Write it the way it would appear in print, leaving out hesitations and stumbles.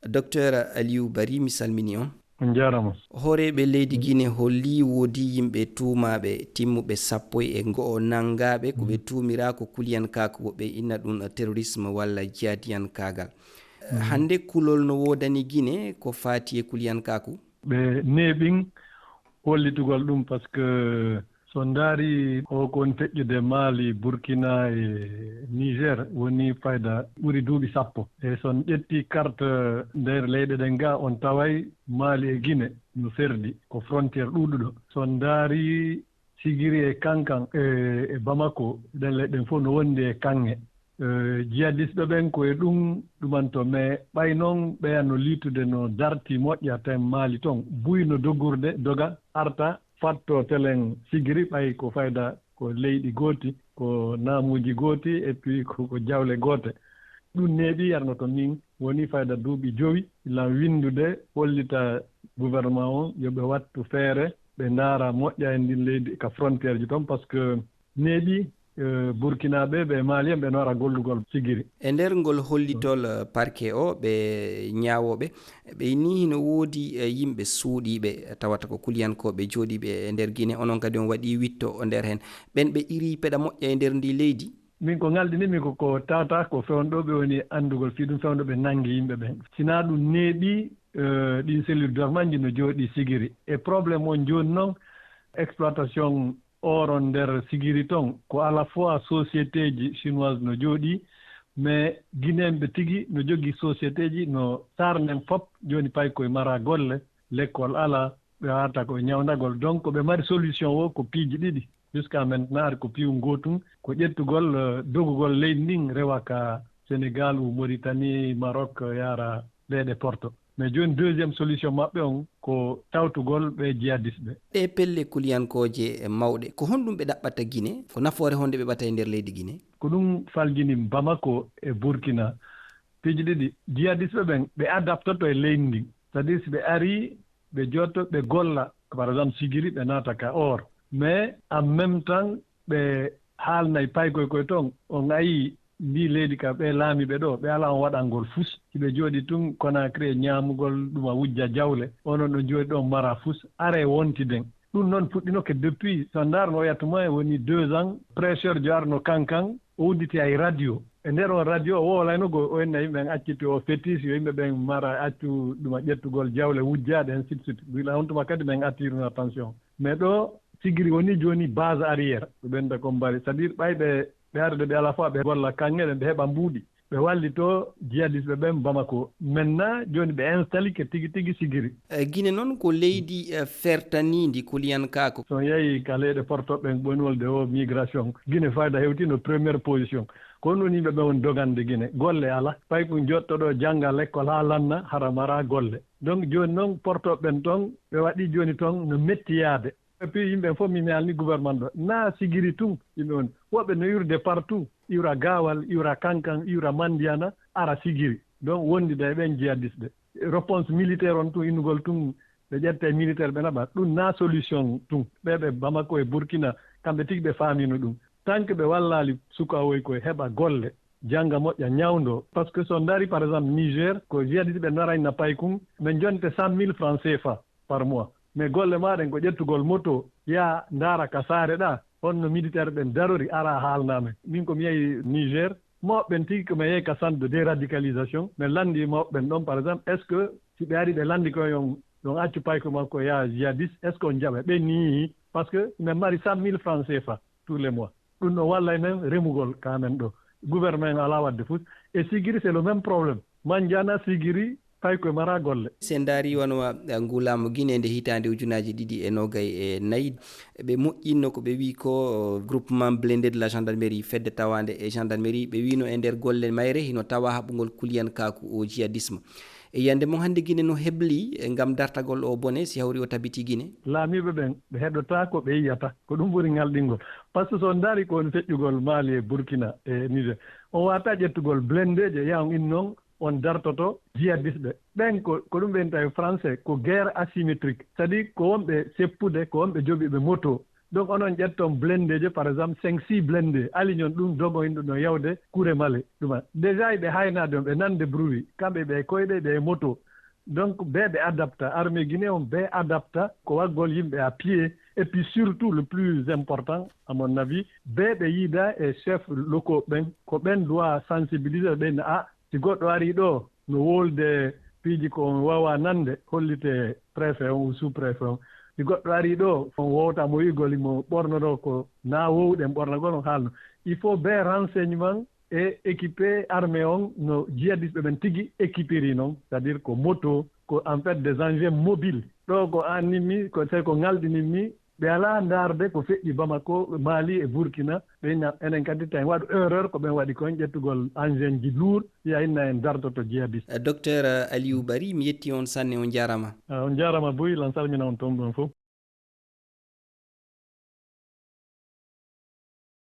Docteur Aliou Bari mi salmini on. On jarama. Horeɓe leydi Guinée holli woodi yimɓe tuumaɓe timmuɓe 10 nangaɓe ko ɓe tuumira ko kuliyankaku woɓɓe inna ɗum terrorisme walla jihadiyankagal. Hande kulol no wodani Guinée ko fati e kuliyankaku? Ɓe neeɓin hollitugol ɗum par ce que so ndaari o kon feƴƴude Mali, Burkina e Niger woni fayda ɓuri duuɓi 10. E son ƴetti carte nder leyɗe ɗen ga on taway Mali e Guinée no serdi ko frontiére ɗuɗuɗo. So ndaari Sigiri e Kankan e Bamako ɗen leyɗen fof no wondi e kanŋe. Jihadisɓe ɓen koye ɗumanto mais ɓay noon ɓeyano liitude no darti moƴƴata en Mali toon buyno doggurde doga arta fatto telen Sigiri ɓay ko fayda ko leyɗi gooti ko naamuji gooti et puis ko jawle goote. ɗum neeɓi arno to min woni fayda duuɓi jowi ilan windude hollita gouvernement on yoɓe wattu feere ɓe ndaara moƴƴa e ndin leydi ka frontiére ji toon par ce que neeɓi Burkinaɓe ɓe Malien ɓe noora gollugol Sigiri. E nder ngol hollitol parquet o ɓe ñaawoɓe ɓe ni hino woodi yimɓe suuɗiɓe tawata ko kuliyankoɓe jooɗiɓe e nder Guinée onon kadi on waɗi witto o nder hen ɓen ɓe iri peɗa moƴƴa e nder ndi leydi. Min ko ngalɗinimi ko tawata ko fewnɗo ɓe woni anndugol fii ɗum fewnɗo ɓe nangi yimɓe ɓen sina ɗum neeɓi ɗin cellule dormant ji no jooɗi Sigiri e probléme on jooni noon exploitation oron nder Sigiri toon ko à la fois société ji chinoise no jooɗi mais guinéen ɓe tigi no jogii société ji no sarnen fof jooni pay koye mara golle l'école ala ɓe wata koye ñawdagol donc ɓe mari solution o ko piiji ɗiɗi jusqu'à maintenant ari ko piiwu gootum ko ƴettugol dogugol leydi ndin rewa ka Sénégal ou Mauritanie Maroc yara leyɗe Porto mais joni deuxiéme solution maɓɓe on ko tawtugol ɓe jihadisɓe. Ɗe pelle kuliyankoje mawɗe ko honɗum ɓe ɗaɓɓata Guinée ko nafoore honde ɓe ɓata e nder leydi Guinée? Ko ɗum faljini Bamako e Burkina piiji ɗiɗi jihadisɓe ɓen ɓe adaptoto e leydi ndin c'est à dire si ɓe ari ɓe jotto ɓe golla par exemple Sigiri ɓe naata ka or mais en même temps ɓe haalnayi paykoye koye toon on ayi ndi leydi ka ɓe laamiɓe ɗo ɓe ala on waɗangol fus hiɓe jooɗi tun Conakry e ñaamugol ɗum a wujja jawle onon ɗo jooɗi ɗon mara fus are wontiden ɗum noon fuɗɗinoke depuis so ndaarno o yattumo e woni 2 ans pressure jo arno kankan o udditi ay radio e nder on radio o wowalaynogo o enna yimɓe ɓen acciti o fétice yo yimɓe ɓen mara accu ɗuma ƴettugol jawle wujjaɗe ainsi de suite wila on tuma kadi ɓen attirno attention mais ɗo Sigiri woni jooni base arrière ɓe ɓenda ko mbari c'est à dire ɓayɓe ɓe arde ɓe ala fois ɓe golla kanŋeɗen ɓe heɓa mbuuɗi ɓe wallito jihadisɓe ɓen Bamako maintenant joni ɓe installe ke tigi tigi Sigiri. Guinée noon ko leydi fertanidi kuliyankako. So yeehi ka leyɗe portoɓe ɓonolde o migration Guinée fayda hewtino premiére position ko ɗum yimɓe ɓe woni dogande Guinée golle ala pay ko jottoɗo jangga l'école ha lanna hara mara golle donc joni noon portoɓe ɓen toon ɓe waɗi joni toon no metti yaade et puis yimɓe fof mi alni gouvernement ɗo na Sigiri tun yimɓe woni woɓɓe no iwrude partout iwra Gawal iwra Kankan iwra Mandiana ara Sigiri donc wondida e ɓen jihadisɓe réponse militaire on tun innugol tun ɓe ƴette militaire ɓe naɓa ɗum na solution tun ɓeɓe Bamako e Burkina kamɓe tigi ɓe faamino ɗum tant que ɓe wallali sukawoy koye heɓa golle jangga moƴƴa ñawdo par ce que so ndaari par exemple Niger ko jihadisɓe narayna pay kum ɓe jonte 100 000 francs CFA par mois mais golle maɗen ko ƴettugol moto ya ndaara ka saare ɗa honno militaire ɓen darori ara haalname min komi yehi Niger mawɓen tigi komi yehi ka centre de déradicalisation mais landi mawɓen ɗon par exemple est ce que si ɓe ari ɓe landi koyon ɗon accu payko makko ya jihadiste est ce que on jaɓa ɓe nii par ce que min mari 100 000 francs CFA tous les mois ɗum ɗo wallay men remugol kamen ɗo gouvernement ala wadde fut et Sigiri c'est le même problème Mandiana Sigiri pay koye mara golle. Sen daari wonwa ngulaamo Guinée nde hitande 2024 ɓe moƴƴinno ko ɓe wi ko groupement blindé de la gendarmerie fedde tawande e gendarmerie ɓe wino e nder golle mayre hino tawa haɓugol kuliyankaku o jihadisme e yande mon hannde Guinée no hebli ngam dartagol o bone si hawri o tabiti Guinée. Laamiɓe ɓen ɓe heɗota ko ɓe yiyata ko ɗum ɓuri ngalɗingol par ce que so ndaari ko on feƴƴugol Mali e Burkina e Niger on wata ƴettugol blindé je yaha on in noon on dartoto jihadisɓe ɓen ko ɗum ɓen tawi français ko guerre asymétrique c'est à dire ko wonɓe seppude ko wonɓe jogiiɓe moto donc onon ƴetton blende je par exemple 5-6 blende aliñon ɗum dogo inɗo no yawde kure male ɗuma déjà ɓe haynade on ɓe nande bruit kamɓe ɓe koyɗe ɓe moto donc ɓe adapta armée guinée on ɓe adapta ko waggol yimɓe à pied et puis surtout le plus important à mon avis ɓe yiida e chef locaux ɓen ko ɓen doit sensibiliser ɓen si goɗɗo ari ɗo no wolde piiji ko on wawa nande hollite préfet on ou sous préfet on si goɗɗo ari ɗo on wowta mo wigol mo ɓornoɗo ko na wowɗen ɓornagol on haalno il faut ɓe renseignement e équipé armée on no jihadiste ɓen tigui équipiri noon c'est à dire ko moto ko en fait des engins mobiles ɗo ko annimi ko tawi ko ngalɗinimi ɓe ala darde ko feƴƴi Bamako Mali e Burkina ɓe enen kadi tawi waɗu erreur ko ɓen waɗi kon ƴettugol engin ji lourd ya inna en dardoto jihadiste docteur Aliou Barry mi yetti on sanne on jarama on jarama Boy lan salmina on toon ɗon fof